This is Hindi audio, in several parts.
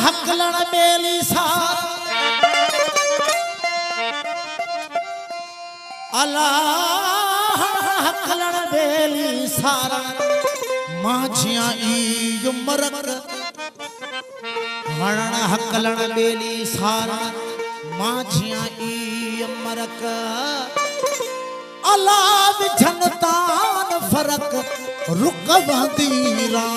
हकलण बेली सार अल्लाह हकलण बेली सार माझिया ई मरक हरण हकलण बेली सार माझिया ई मरक अल्लाह विझनतान फरक रुक वंदीरा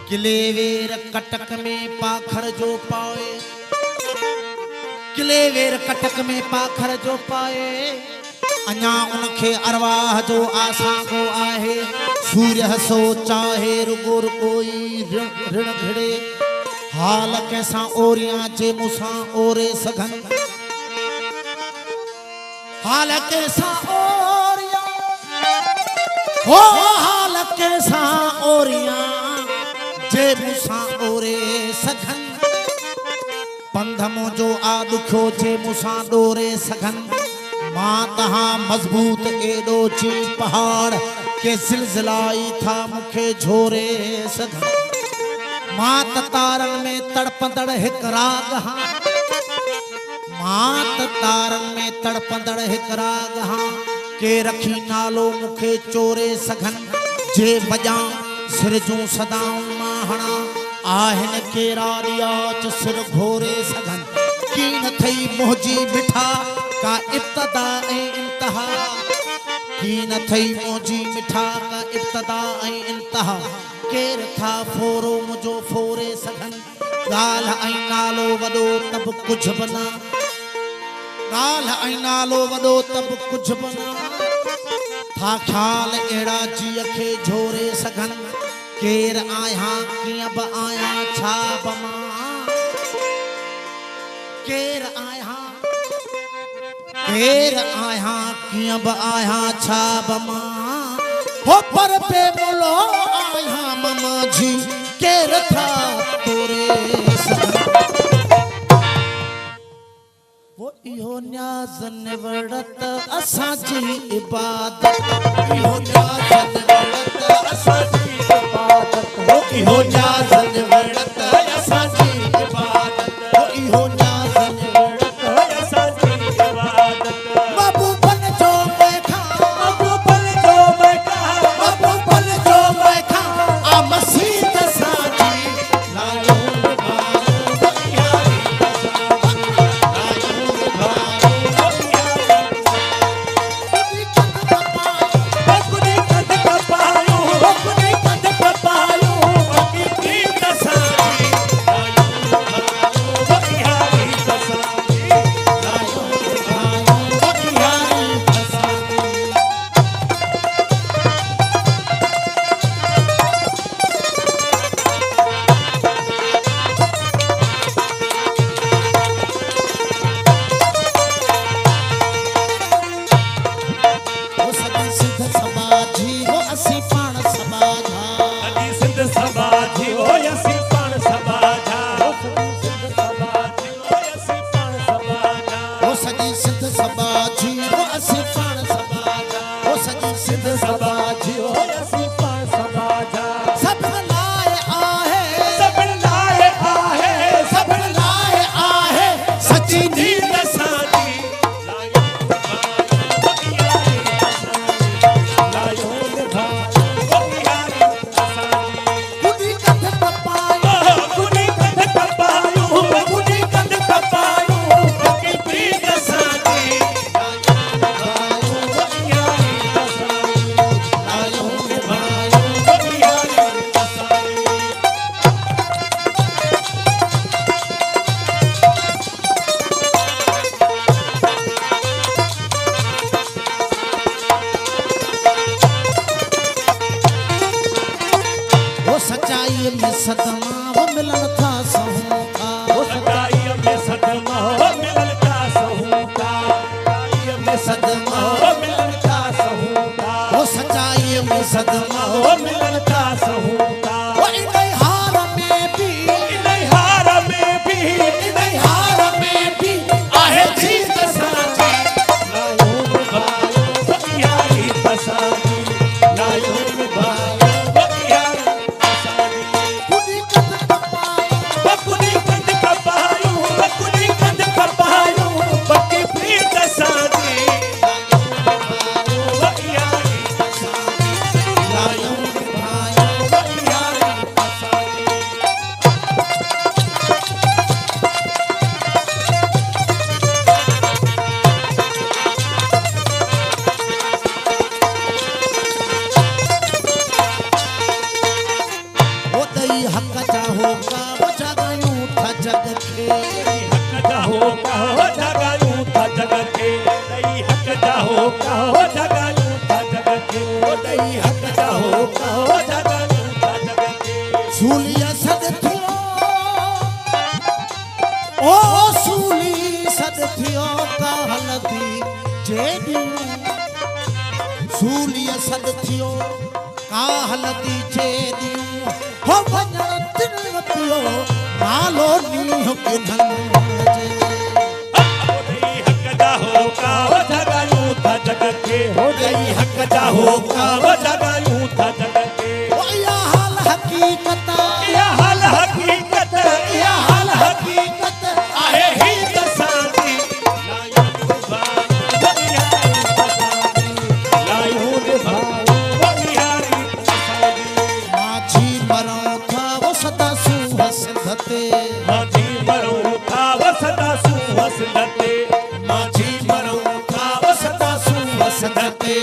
किले वेर कटक में पाखर जो पाए किले वेर कटक में पाखर जो पाए अञा उनखे अरवाह जो आसा को आहे सूर्य सो चाहे रुगो कोई ऋण भिड़े हाल कैसा ओरिया जे मुसा ओरे सघन हाल कैसा ओरिया हो हाल कैसा ओरिया जे मुसा ओरे सघन पंधमो जो आदुखो जे मुसा डोरे सघन मां तहा मजबूत एडो ची पहाड़ के जिलजिलाई था मुखे झोरे सघन मां तारन में तड़पंदड़ हिक राग हां मां तारन में तड़पंदड़ हिक राग हां के रखी नालो मुखे चोरे सघन जे बजा सिर जूं सदाऊं माहणा आहन के रारियाच सिर घोरे सघन की न थई मोहजी मिठा का इब्तदा ए इंतहा की न थई मोहजी मिठा का इब्तदा ए इंतहा केर था फोरो मुझो फोरे सघन गाल ऐं नालो वडो तब कुछ बना गाल ऐं नालो वडो तब कुछ बना था ख्याल एड़ा जी के झोरे सघन केर आया किया ब आया छा बमा केर आया किया ब आया छा बमा हो पर पे मुलो आया ममा जी केर था तोरे वो इहो न्याज़ निवड़त असां जी इबादत इहो न्याज़ निवड़त असां जी इबादत हो इहो न्याज़ निवड़त असां जी इबादत हो इहो न्याज़ निवड़त असां जी इबादत बाबू बन जो बैठा बाबू बन जो बैठा बाबू बन जो बैठा आ मसीत साजी लायो दई हक जाओ कहो जगायूं था जग के दई हक जाओ कहो जगायूं था जग के सूलिया सद थियो ओ सूली सद थियो का हलदी जेडियूं सूलिया सद थियो का हलदी जेडियूं हो वञण तिन पियो नालो नीह के धन जे दई हक जाओ कहो जगायूं था जग के दई हक जाओ कहो जगायूं था जग के या हाल हकीकत या हाल हकीकत या हाल हकीकत आहे ही दसांदी लायूं भाई बनियारी दसांदी लायूं भाई बनियारी दसांदी माझी मरो था वो सदा सुहस धते माझी मरो था वो सदा सुहस धते माझी मरो था वो सदा सुहस धते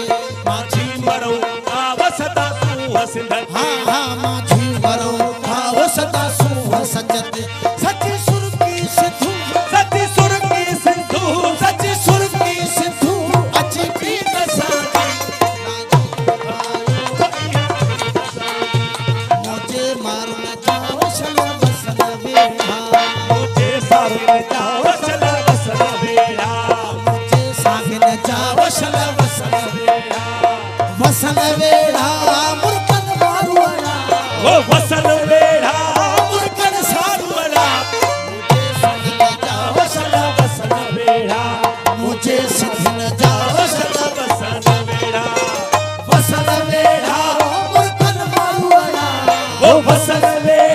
माझी मरो था वो सदा सुहस धते हाँ हाँ माझी मरो था वो सदा सुहस धते सच्ची सुर की सिद्धू सच्ची सुर की सिंधु सच्ची सुर की सिद्धू अच्छी की दसांदी मुझे मार में जाओ शला बसन बेड़ा मुझे सावन जाओ चला बसना बेड़ा मुझे सागिन जाओ शला बसन बेड़ा वसन वेड़ा मुर्कन मारुआला वो फसल बेड़ा मुर्कन सारुआला मुझे सावन जाओ चला बसना बेड़ा मुझे सिद्धन जाओ चला बसना बेड़ा वसन वेड़ा मुर्कन मारुआला वो फसल बेड़ा